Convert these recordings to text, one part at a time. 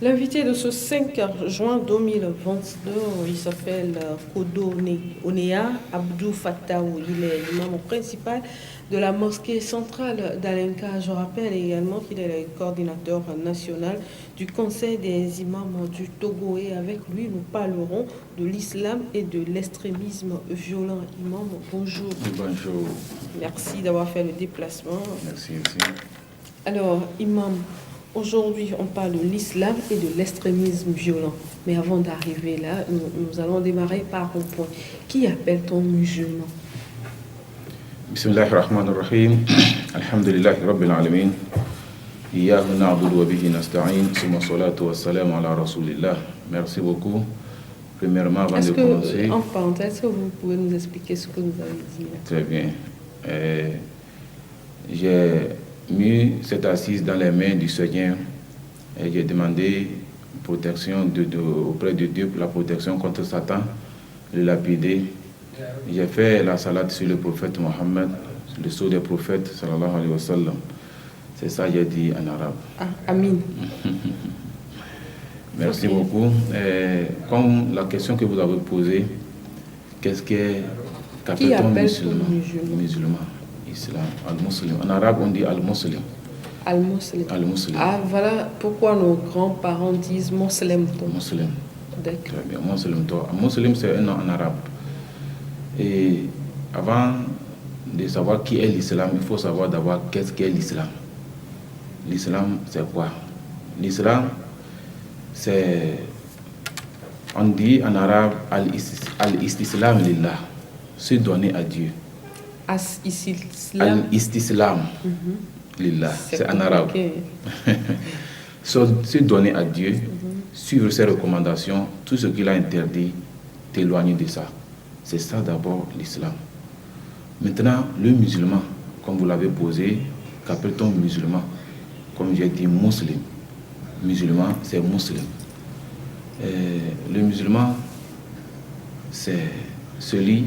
L'invité de ce 5 juin 2022, il s'appelle Kodo Onea Abdou Fattaou. Il est l'imam principal de la mosquée centrale d'Alenka. Je rappelle également qu'il est le coordinateur national du conseil des imams du Togo. Et avec lui, nous parlerons de l'islam et de l'extrémisme violent. Imam, bonjour. Bonjour. Merci d'avoir fait le déplacement. Merci. Alors, imam, aujourd'hui, on parle de l'islam et de l'extrémisme violent. Mais avant d'arriver là, nous allons démarrer par un point. Qui appelle-t-on musulman? Bismillahirrahmanirrahim. Alhamdulillahi Rabbil Alamin. Iyyahu na'budu wa bihi nasta'in. Summa salatu wa salam ala Rasulillah. Merci beaucoup. Premièrement, avant de commencer... En parenthèse, est-ce que vous pouvez nous expliquer ce que nous avez dit là? Très bien. J'ai mis cette assise dans les mains du Seigneur et j'ai demandé protection auprès de Dieu pour la protection contre Satan, le lapider. J'ai fait la salade sur le prophète Mohammed, le sceau des prophètes, sallallahu alayhi wa sallam. C'est ça que j'ai dit en arabe. Ah, Amin. Merci beaucoup. Comme la question que vous avez posée, qu'appelle-t-on musulman? Islam, al-muslim. En arabe, on dit al-muslim. Al-muslim. Al-muslim. Ah, voilà pourquoi nos grands-parents disent muslim. Muslim. D'accord. Très bien, muslim. Muslim, c'est un nom en arabe. Et avant de savoir qui est l'islam, il faut savoir d'abord qu'est-ce qu'est l'islam. L'islam, c'est quoi? L'islam, c'est, on dit en arabe, al-istislam lillah, se donner à Dieu. Al-istislam lillah, c'est en arabe. Se donner à Dieu, suivre ses recommandations, tout ce qu'il a interdit, t'éloigner de ça. C'est ça d'abord l'islam. Maintenant, le musulman, comme vous l'avez posé, qu'appelle-t-on musulman? Comme j'ai dit, musulman. Musulman, c'est musulman. Le musulman, c'est celui...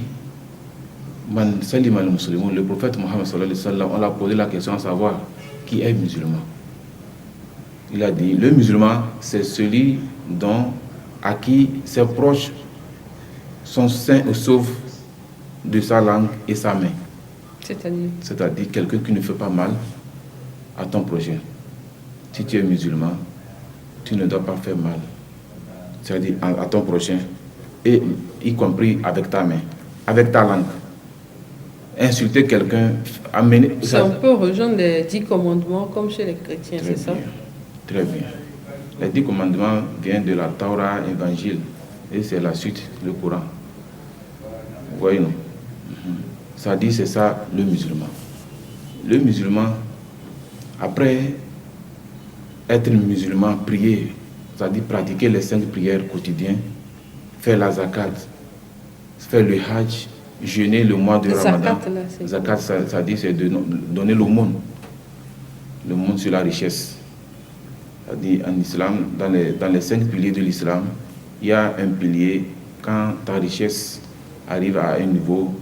Le prophète Mohammed sallallahu alayhi wa sallam, on l'a posé la question à savoir qui est musulman. Il a dit, le musulman, c'est celui à qui ses proches sont sains ou saufs de sa langue et sa main. C'est-à-dire quelqu'un qui ne fait pas mal à ton prochain. Si tu es musulman, tu ne dois pas faire mal. C'est-à-dire à ton prochain, et y compris avec ta main, avec ta langue. Insulter quelqu'un, amener... Ça, on peut rejoindre les 10 commandements comme chez les chrétiens, c'est ça? Très bien. Les 10 commandements viennent de la Torah, évangile, et c'est la suite, le Coran. Voyez-nous. Ça dit, c'est ça le musulman. Le musulman, après être musulman, prier, c'est-à-dire pratiquer les 5 prières quotidiennes, faire la zakat, faire le hajj, jeûner le mois de Ramadan. Zakat, ça dit, c'est de donner l'aumône sur la richesse. Ça dit, en islam, dans les 5 piliers de l'islam, il y a un pilier, quand ta richesse arrive à un niveau,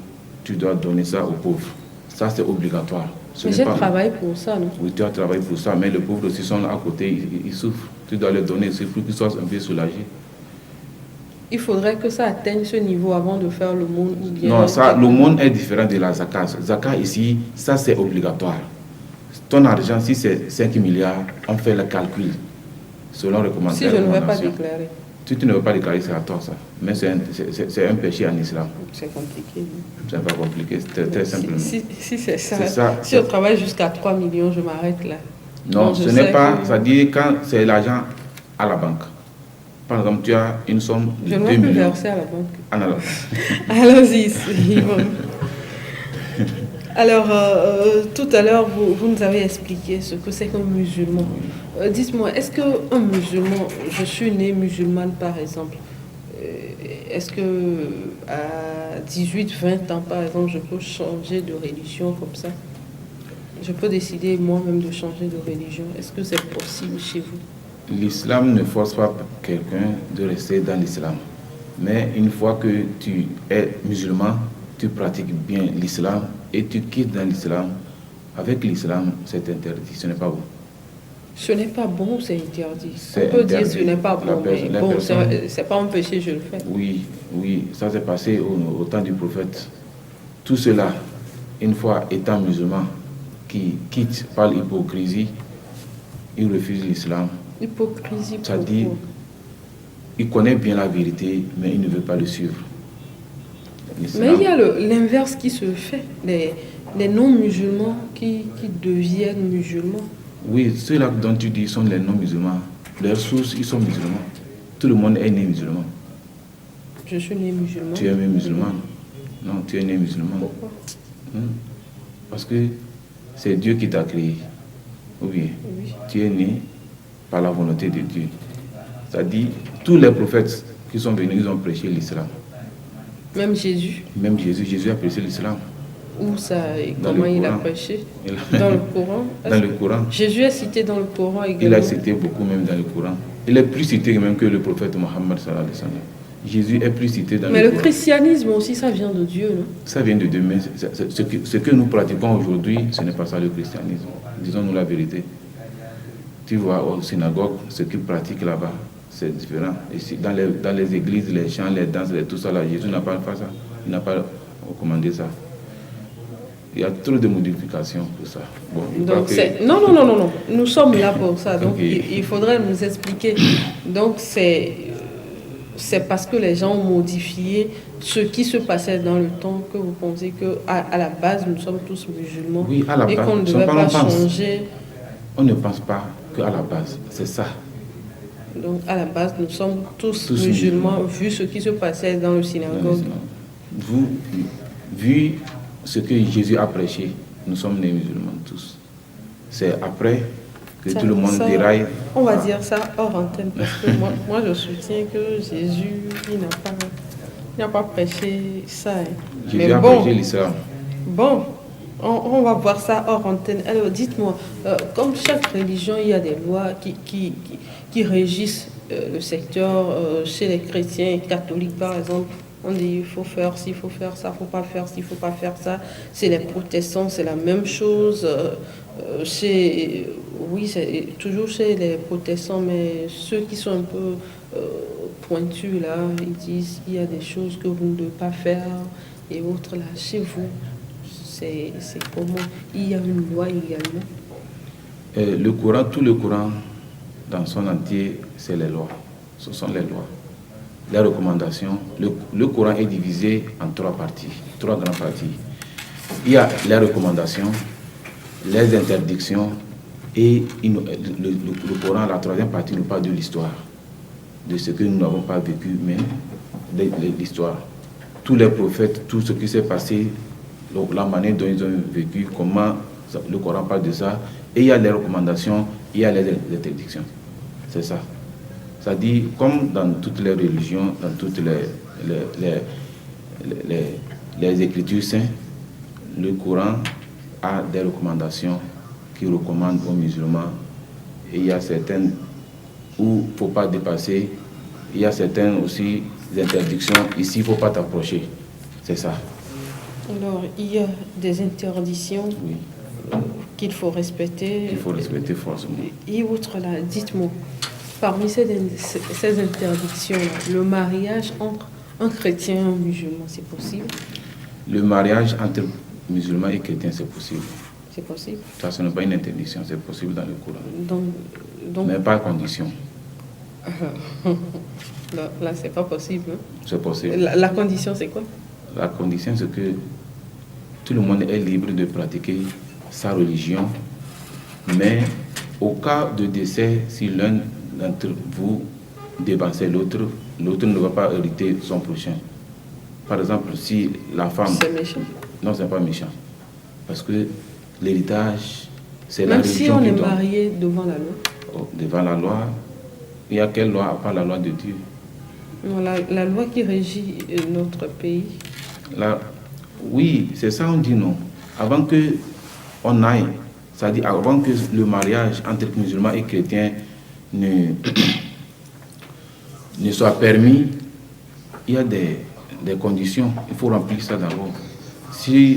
tu dois donner ça aux pauvres. Ça, c'est obligatoire. Mais j'ai travaillé pour ça, non? Oui, tu as travaillé pour ça, mais les pauvres aussi sont là à côté, ils souffrent. Tu dois leur donner, c'est pour qu'ils soient un peu soulagés. Il faudrait que ça atteigne ce niveau avant de faire l'aumône ou bien... Non, l'aumône est différent de la zakat. Zakat ici, ça c'est obligatoire. Ton argent, si c'est 5 milliards, on fait le calcul selon recommandation. Si je ne vais pas déclarer. Si tu ne veux pas déclarer, c'est à toi ça. Mais c'est un péché en islam. C'est compliqué. C'est pas compliqué, c'est très simplement. Si c'est ça, si je travaille jusqu'à 3 millions, je m'arrête là. Non, ce n'est pas... Ça dit quand c'est l'argent à la banque. Par exemple, tu as une somme de 2 millions. Je ne vais plus verser à la banque. Alors. Allons-y. Alors, tout à l'heure, vous nous avez expliqué ce que c'est qu'un musulman. Dites-moi, est-ce qu'un musulman, je suis né musulmane par exemple, est-ce que à 18, 20 ans par exemple, je peux changer de religion comme ça? Je peux décider moi-même de changer de religion. Est-ce que c'est possible chez vous? L'islam ne force pas quelqu'un de rester dans l'islam. Mais une fois que tu es musulman, tu pratiques bien l'islam et tu quittes dans l'islam. Avec l'islam, c'est interdit, ce n'est pas bon. Ce n'est pas bon, c'est interdit. C'est On peut dire interdit. ce n'est pas bon, mais La bon, personne- c'est pas un péché, je le fais. Oui, oui, ça s'est passé au temps du prophète. Tout cela, une fois étant musulman, qui quitte par l'hypocrisie, il refuse l'islam. Hypocrisie, Ça dit, pourquoi? il connaît bien la vérité, mais il ne veut pas le suivre. Mais L'islam, il y a l'inverse qui se fait. Les non-musulmans qui deviennent musulmans. oui, ceux-là dont tu dis sont les non-musulmans. Leurs sources, ils sont musulmans. Tout le monde est né musulman. Je suis né musulman. Tu es né musulman? Non, tu es né musulman. Pourquoi? Parce que c'est Dieu qui t'a créé. Ou bien, Oui. tu es né par la volonté de Dieu. Ça dit, tous les prophètes qui sont venus, ils ont prêché l'islam. Même Jésus, Même Jésus a prêché l'islam. où ça, et Dans comment le il a Coran. prêché? Il- Dans le Coran. Dans le Coran. Jésus est cité dans le Coran Il également. a cité beaucoup même dans le Coran. Il est plus cité même que le prophète Mohammed sallallahu alayhi wa sallam. Jésus est plus cité dans Mais le le Coran. christianisme aussi, ça vient de Dieu, non? Ça vient de Dieu, mais ce que nous pratiquons aujourd'hui, ce n'est pas ça le christianisme. Disons-nous la vérité. Tu vois, aux synagogues, ce qu'ils pratiquent là-bas, c'est différent. Ici, dans les églises, les chants, les danses, tout ça, là, Jésus n'a pas fait ça. Il n'a pas recommandé ça. Il y a trop de modifications pour ça. Bon, je crois Donc que- c'est... Non, non, non, non, non. Nous sommes là pour ça. Donc Ok. il faudrait nous expliquer. Donc c'est parce que les gens ont modifié ce qui se passait dans le temps que vous pensez qu'à la base, nous sommes tous musulmans. Oui, à la et base, qu'on ne ce devait qu'on pas pense. changer. On ne pense pas qu'à la base, c'est ça. Donc à la base, nous sommes tous Tous musulmans, vu ce qui se passait dans le synagogue. Vu ce que Jésus a prêché, nous sommes nés musulmans tous. C'est après que Ça- tout le monde ça- déraille. On va dire ça hors antenne parce que moi je soutiens que Jésus il n'a pas prêché ça. Hein. Jésus Mais a bon, prêché l'islam. bon, on va voir ça hors antenne. Alors dites-moi, comme chaque religion, il y a des lois qui régissent le secteur. Chez les chrétiens et catholiques par exemple, on dit il faut faire ci, il faut faire ça, il ne faut pas faire ci, il ne faut pas faire ça. C'est les protestants, c'est la même chose. Oui, c'est toujours chez les protestants, mais ceux qui sont un peu pointus là, ils disent qu'il y a des choses que vous ne devez pas faire et autres là. Chez vous, c'est comment? Il y a une loi également. Le Coran, tout le Coran, dans son entier, c'est les lois. Ce sont les lois. Les recommandations. Le Coran est divisé en trois parties, trois grandes parties. Il y a les recommandations, les interdictions et le Coran, la troisième partie, nous parle de l'histoire, de ce que nous n'avons pas vécu, mais de l'histoire. Tous les prophètes, tout ce qui s'est passé, la manière dont ils ont vécu, comment le Coran parle de ça, et il y a les recommandations, il y a les interdictions. C'est ça. Ça dit, comme dans toutes les religions, dans toutes les écritures saintes, le Coran a des recommandations qui recommandent aux musulmans. Et il y a certaines où il ne faut pas dépasser. Il y a certaines aussi interdictions. Ici, il ne faut pas t'approcher. C'est ça. Alors, il y a des interdictions Oui, qu'il faut respecter. il faut respecter forcément. Et autres là, dites-moi, parmi ces interdictions, le mariage entre un chrétien et un musulman, c'est possible? Le mariage entre musulmans et chrétiens, c'est possible. C'est possible. Ça, ce n'est pas une interdiction, c'est possible dans le Coran. Donc Mais pas à condition. là, c'est pas possible. Hein? C'est possible. La condition, c'est quoi? La condition, c'est que tout le monde est libre de pratiquer sa religion, mais au cas de décès, si l'un d'entre vous dévansait l'autre, l'autre ne va pas hériter son prochain. Par exemple, si la femme... C'est méchant. Non, ce n'est pas méchant. Parce que l'héritage, c'est la Même si religion on qui est donne. marié devant la loi. Devant la loi, il y a quelle loi à part la loi de Dieu? Non, la loi qui régit notre pays. Oui, c'est ça on dit non. Avant que on aille, c'est-à-dire avant que le mariage entre musulmans et chrétiens ne soit permis, il y a des conditions. Il faut remplir ça d'abord. Si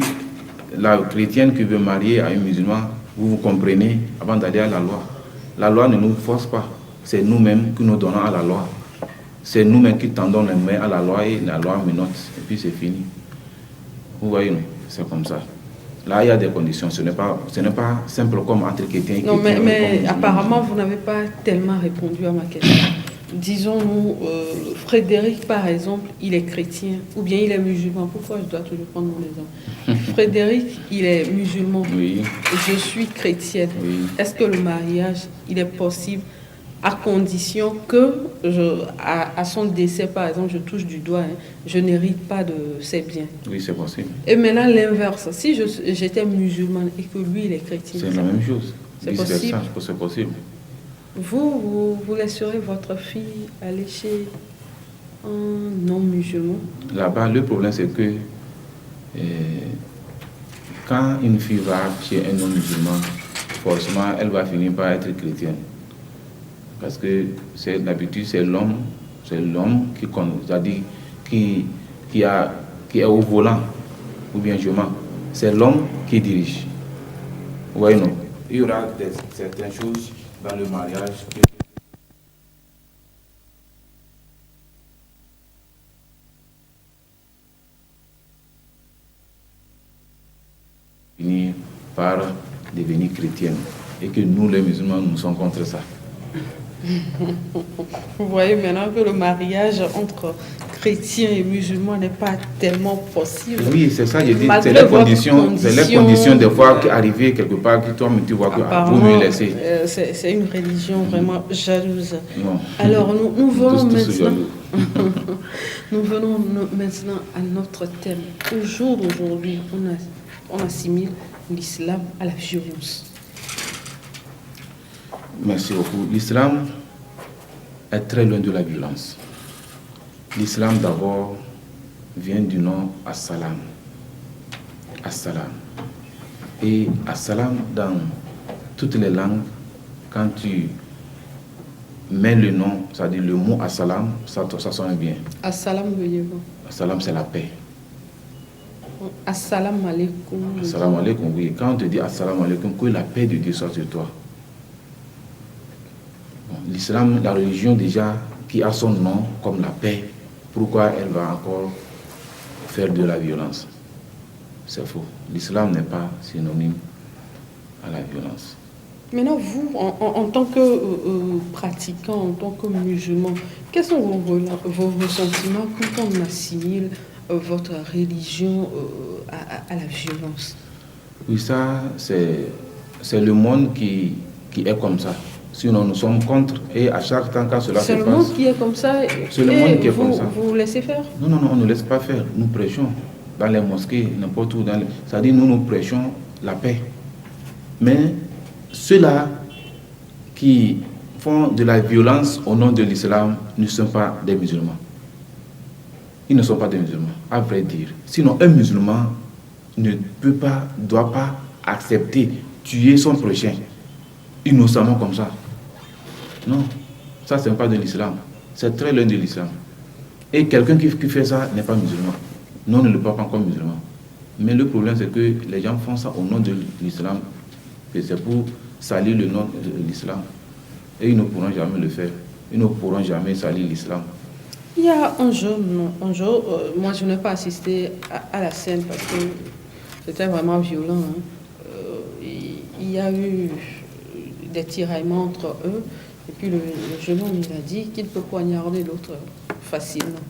la chrétienne qui veut marier à un musulman, vous comprenez, avant d'aller à la loi, La loi ne nous force pas. C'est nous-mêmes qui nous donnons à la loi. C'est nous-mêmes qui tendons les mains à la loi et la loi menote. Et puis c'est fini. Vous voyez, non? C'est comme ça. Là, il y a des conditions. Ce n'est pas simple comme entre chrétiens et non, chrétiens. Mais apparemment, vous n'avez pas tellement répondu à ma question. Disons-nous, Frédéric, par exemple, il est chrétien ou bien il est musulman. Pourquoi je dois toujours prendre mon exemple? Frédéric, il est musulman. Oui. Je suis chrétienne. Oui. Est-ce que le mariage, il est possible à condition que, à son décès, par exemple, je touche du doigt, je n'hérite pas de ses biens? Oui, c'est possible. Et maintenant, l'inverse. Si j'étais musulmane et que lui, il est chrétien. C'est la même chose. C'est possible. C'est possible. Vous laisserez votre fille aller chez un non-musulman? Là-bas, le problème, c'est que quand une fille va chez un non-musulman, forcément, elle va finir par être chrétienne. Parce que d'habitude, c'est l'homme qui c'est-à-dire qui est au volant, ou bien je mens. C'est l'homme qui dirige. Vous voyez, non? Il y aura certaines choses dans le mariage qui finir par devenir chrétienne. Et que nous, les musulmans, nous sommes contre ça. Vous voyez maintenant que le mariage entre chrétiens et musulmans n'est pas tellement possible. Oui, c'est ça, je dis. C'est les conditions des fois qui arrivent quelque part, que toi, tu vois que vous me laissez. C'est une religion vraiment jalouse. Non. Alors, nous venons maintenant. Nous venons maintenant à notre thème. Au jour d'aujourd'hui, on assimile l'islam à la violence. Merci beaucoup. L'islam est très loin de la violence. L'islam d'abord vient du nom As-Salam. As-Salam. Et As-Salam, dans toutes les langues, quand tu mets le nom, c'est-à-dire le mot As-Salam, ça sonne bien. As-Salam veut dire quoi? As-Salam, c'est la paix. As-Salam alaikum. As-Salam alaikum, oui. Quand on te dit As-Salam alaikum, que la paix de Dieu soit sur toi. L'islam, la religion déjà qui a son nom comme la paix, pourquoi elle va encore faire de la violence? C'est faux. L'islam n'est pas synonyme à la violence. Maintenant, vous, en tant que pratiquant, en tant que musulman, quels sont vos ressentiments quand on assimile votre religion à la violence? Oui, ça, c'est le monde qui est comme ça. Sinon, nous sommes contre et à chaque temps que cela se passe... C'est le monde qui est comme ça. C'est le monde qui est comme ça. Vous laissez faire? Non, on ne laisse pas faire. Nous prêchons dans les mosquées, n'importe où. C'est-à-dire, nous prêchons la paix. Mais ceux-là qui font de la violence au nom de l'islam ne sont pas des musulmans. Ils ne sont pas des musulmans, à vrai dire. Sinon, un musulman ne doit pas accepter tuer son prochain innocemment comme ça. Non, ça c'est pas de l'islam. C'est très loin de l'islam. Et quelqu'un qui fait ça n'est pas musulman. Nous ne le voit pas comme musulman. Mais le problème c'est que les gens font ça au nom de l'islam. Et c'est pour salir le nom de l'islam. Et ils ne pourront jamais le faire. Ils ne pourront jamais salir l'islam. Il y a un jour, moi je n'ai pas assisté à la scène parce que c'était vraiment violent. Il y a eu des tiraillements entre eux. Et puis le jeune homme il a dit qu'il peut poignarder l'autre facilement.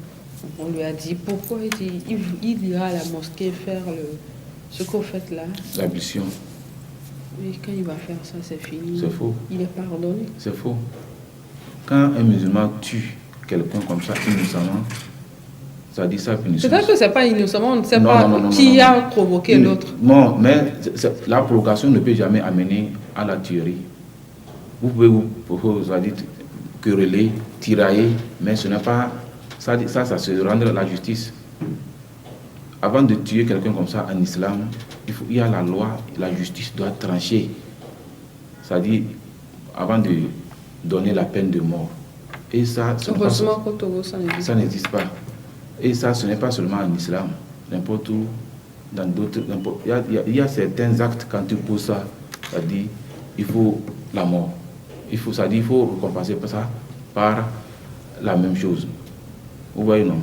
On lui a dit pourquoi il ira à la mosquée faire ce que vous faites là. L'ablution. Et quand il va faire ça, c'est fini. C'est faux. Il est pardonné. C'est faux. Quand un musulman tue quelqu'un comme ça innocemment, ça dit ça punition. C'est-à-dire que ce n'est pas innocemment, on ne sait pas qui a provoqué l'autre. Non, mais la provocation ne peut jamais amener à la tuerie. Vous pouvez vous quereller, tirailler, mais ce n'est pas... Ça se rendre à la justice. Avant de tuer quelqu'un comme ça en islam, il y a la loi, la justice doit trancher. C'est-à-dire, avant de donner la peine de mort. Et ça, ça n'existe pas. Et ça, ce n'est pas seulement en islam. N'importe où, dans d'autres... Il y a certains actes, quand tu poses ça, c'est-à-dire, il faut la mort. il faut compenser ça par la même chose. Vous voyez, non?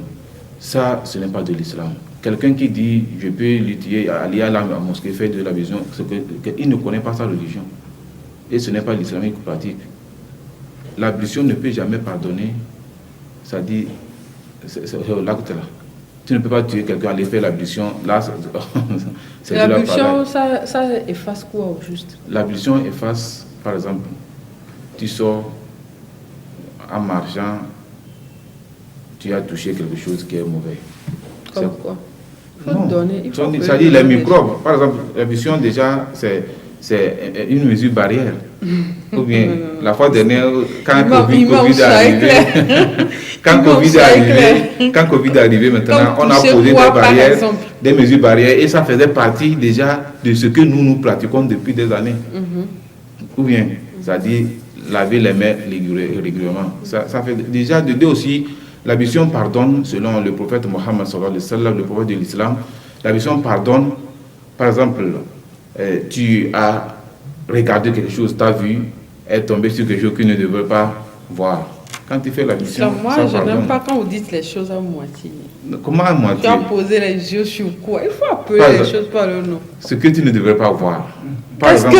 Ça, ce n'est pas de l'islam. Quelqu'un qui dit, je peux l'utiliser, aller à la mosquée, faire de l'ablution, il ne connaît pas sa religion. Et ce n'est pas l'islam qui pratique. L'ablution ne peut jamais pardonner. Ça dit, c'est l'acte là. Tu ne peux pas tuer quelqu'un, aller faire l'ablution. Là, c'est l'ablution, ça efface quoi au juste? L'ablution efface, par exemple, tu sors en marchant, tu as touché quelque chose qui est mauvais. Comme quoi? Ça dit les microbes. Par exemple, l'ablution déjà, c'est une mesure barrière. Ou bien, la fois dernière, quand Covid est arrivé, quand Covid est arrivé, maintenant, on a posé des barrières, des mesures barrières, et ça faisait partie déjà de ce que nous pratiquons depuis des années. Ou bien, ça dit laver les mains régulièrement. Ça fait déjà de deux aussi. L'ablution pardonne, selon le prophète Mohammed sallallahu alayhi wa sallam, le prophète de l'islam. L'ablution pardonne, par exemple, tu as regardé quelque chose, tu as vu, est tombé sur quelque chose que tu ne devrais pas voir. Quand tu fais l'ablution, moi, je n'aime pas quand vous dites les choses à moitié. Comment à moitié? Tu as posé les yeux sur quoi? Il faut appeler les choses par le nom. Ce que tu ne devrais pas voir. Par exemple,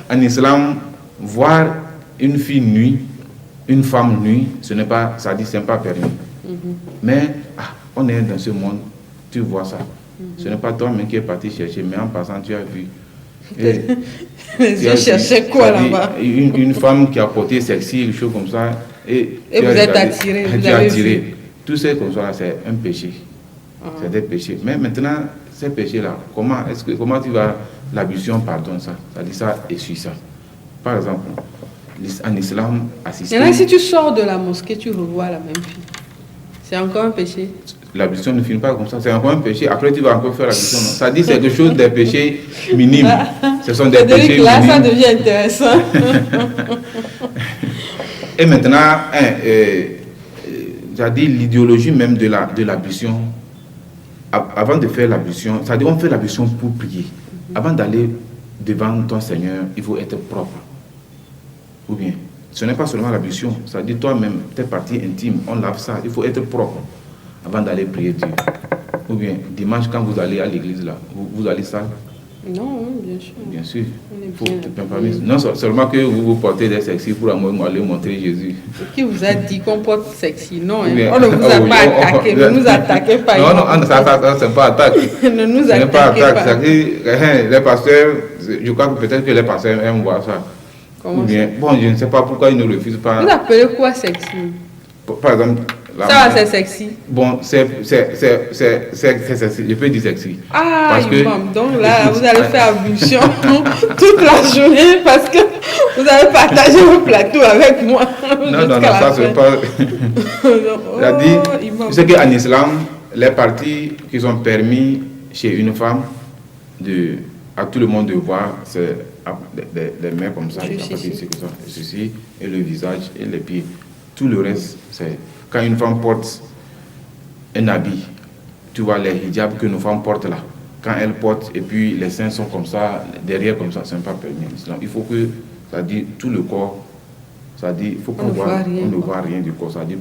en islam, voir une fille nue, une femme nue, ce n'est pas, ça dit, c'est pas permis. Mais on est dans ce monde, tu vois ça. Ce n'est pas toi-même qui es parti chercher, mais en passant, tu as vu. Les yeux cherchaient quoi là-bas? Une femme qui a porté sexy, une chose comme ça. Et vous êtes attiré. Tu as attiré. Tout ce comme ça, c'est un péché. C'est des péchés. Mais maintenant, ces péchés-là, comment tu vas, l'ablution pardonne ça? Ça dit ça et suit ça. Par exemple, en islam, assister. Et là, si tu sors de la mosquée, tu revois la même fille. C'est encore un péché. L'ablution ne finit pas comme ça, c'est encore un péché. Après, tu vas encore faire l'ablution. Ça dit c'est quelque chose des péchés minimes. Ce sont des péchés là, minimes. Ça devient intéressant. Et maintenant, j'ai dit l'idéologie même de l'ablution. Avant de faire l'ablution, ça dit on fait l'ablution pour prier. Avant d'aller devant ton Seigneur, il faut être propre. Ou bien, ce n'est pas seulement l'ablution, ça dit toi-même, tes parties intimes, on lave ça, il faut être propre avant d'aller prier Dieu. Ou bien, dimanche, quand vous allez à l'église, là, vous allez sale? Non, bien sûr. Bien sûr. Non seulement que vous portez des sexy pour aller montrer Jésus. Qui vous a dit qu'on porte sexy? Non, on ne vous a pas attaqué, ne nous attaquez pas. Non, ça c'est pas attaque. Ne nous attaquez pas. Les pasteurs, je crois que peut-être que les pasteurs aiment voir ça. Ou bien, bon, je ne sais pas pourquoi ils ne refusent pas. Vous appelez quoi sexy? Par exemple, ça, c'est sexy. Bon, c'est sexy. Je peux dire sexy. Parce que, donc là, vous allez faire ablution toute la journée parce que vous allez partager vos plateaux avec moi. Non, ça c'est pas. Tu sais qu'en islam, les parties qui sont permis chez une femme à tout le monde de voir, c'est des mains comme ça, ceci, et le visage et les pieds. Tout le reste, c'est quand une femme porte un habit, tu vois les hijabs que nos femmes portent là. Quand elles portent et puis les seins sont comme ça, derrière comme ça, ce n'est pas permis. Il faut que, ça dit, tout le corps, ça dit, il faut qu'on ne voit rien du corps. Ça dit,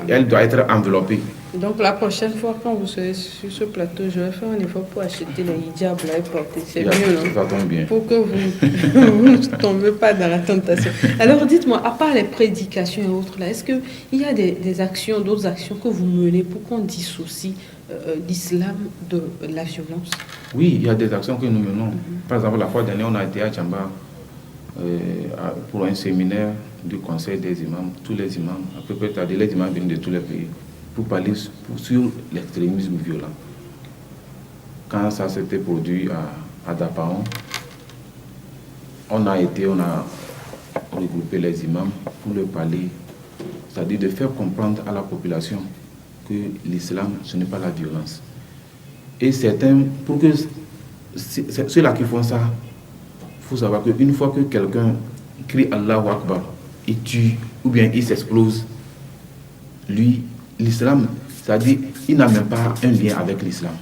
elle doit être enveloppée. Donc la prochaine fois quand vous serez sur ce plateau, je vais faire un effort pour acheter les hijabs là et porter. C'est mieux, non? Ça tombe bien. Pour que vous ne tombez pas dans la tentation. Alors dites-moi, à part les prédications et autres là, est-ce qu'il y a des actions, d'autres actions que vous menez pour qu'on dissocie l'islam de la violence? Oui, il y a des actions que nous menons. Par exemple, la fois dernière, on a été à Tchamba pour un séminaire du conseil des imams, tous les imams, à peu près les imams viennent de tous les pays, pour parler sur l'extrémisme violent. Quand ça s'était produit à Dapaon, on a regroupé les imams pour leur parler, c'est-à-dire de faire comprendre à la population que l'islam, ce n'est pas la violence. Et certains, pour que ceux-là qui font ça, il faut savoir qu'une fois que quelqu'un crie Allahu Akbar, il tue ou bien il s'explose, lui, l'islam, c'est-à-dire il n'a même pas un lien avec l'islam.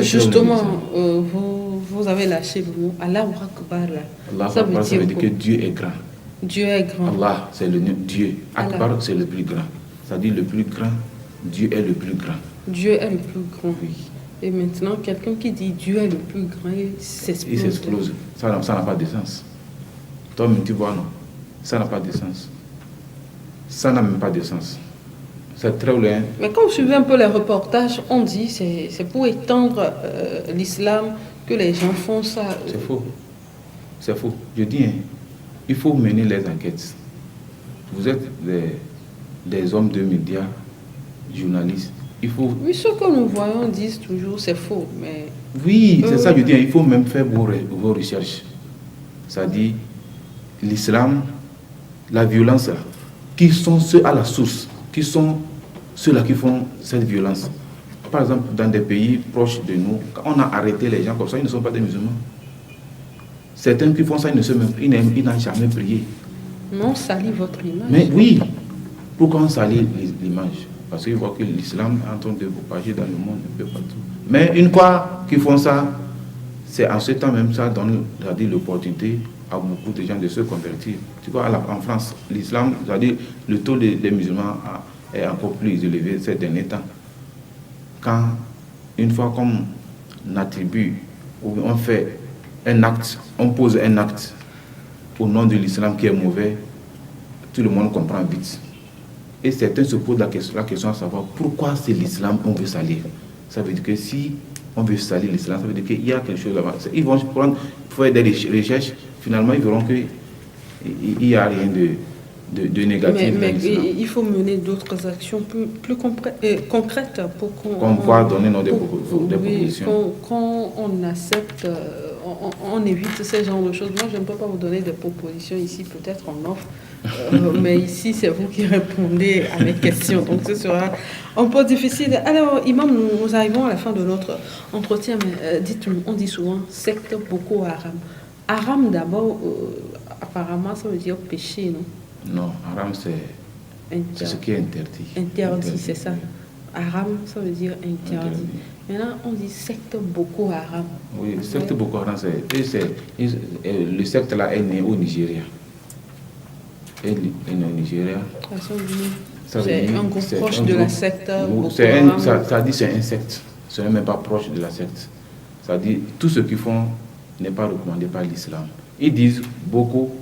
Justement, vous avez lâché le mot Allah Akbar là. Allah Akbar, ça veut dire que Dieu est grand. Dieu est grand. Allah, c'est le nom Dieu. Akbar, c'est le plus grand. Ça dit le plus grand. Dieu est le plus grand. Dieu est le plus grand. Oui. Et maintenant, quelqu'un qui dit Dieu est le plus grand, il s'explose. Il s'explose. Ça n'a pas de sens. Toi, tu vois, non? Ça n'a pas de sens. Ça n'a même pas de sens. C'est très loin. Mais quand vous suivez un peu les reportages, on dit que c'est pour étendre l'islam que les gens font ça. C'est faux. C'est faux. Je dis, hein, il faut mener les enquêtes. Vous êtes des hommes de médias, journalistes. Il faut... Oui, ce que nous voyons disent toujours c'est faux. Mais... Oui, c'est ça que je dis. Il faut même faire vos recherches. Ça dit, l'islam, la violence, là, qui sont ceux à la source, qui sont ceux-là qui font cette violence. Par exemple, dans des pays proches de nous, quand on a arrêté les gens comme ça, ils ne sont pas des musulmans. Certains qui font ça, ils n'ont jamais prié. Mais on salit votre image. Mais oui, pourquoi on salit l'image? Parce qu'ils voient que l'islam est en train de propager dans le monde un peu partout. Mais une fois qu'ils font ça, c'est en ce temps même ça donne l'opportunité à beaucoup de gens de se convertir. Tu vois, en France, l'islam, c'est-à-dire le taux des musulmans est encore plus élevé ces derniers temps. Quand, une fois qu'on attribue, ou on fait un acte, on pose un acte au nom de l'islam qui est mauvais, tout le monde comprend vite. Et certains se posent la question à savoir pourquoi c'est l'islam qu'on veut salir. Ça veut dire que si on veut salir l'islam, ça veut dire qu'il y a quelque chose là-bas. Ils vont faire des recherches, finalement ils verront qu'il n'y a rien de négatif. Mais il faut mener d'autres actions plus concrètes pour qu'on va donner des propositions. Quand on accepte, on évite ce genre de choses. Moi, je ne peux pas vous donner des propositions ici, peut-être en offre. Mais ici, c'est vous qui répondez à mes questions. Donc, ce sera un peu difficile. Alors, Imam, nous arrivons à la fin de notre entretien. Mais dites-nous, on dit souvent secte Boko Haram. Haram, d'abord, apparemment, ça veut dire péché, non? Non, haram, c'est ce qui est interdit. Interdit, c'est ça. Haram, ça veut dire interdit. Maintenant, on dit secte Boko Haram. Oui, secte Boko Haram, le secte là est né au Nigeria. Et au Nigeria. C'est un groupe proche de la secte Boko Haram. Ça dit c'est un secte. Ce n'est même pas proche de la secte. Ça dit tout ce qu'ils font n'est pas recommandé par l'islam. Ils disent Boko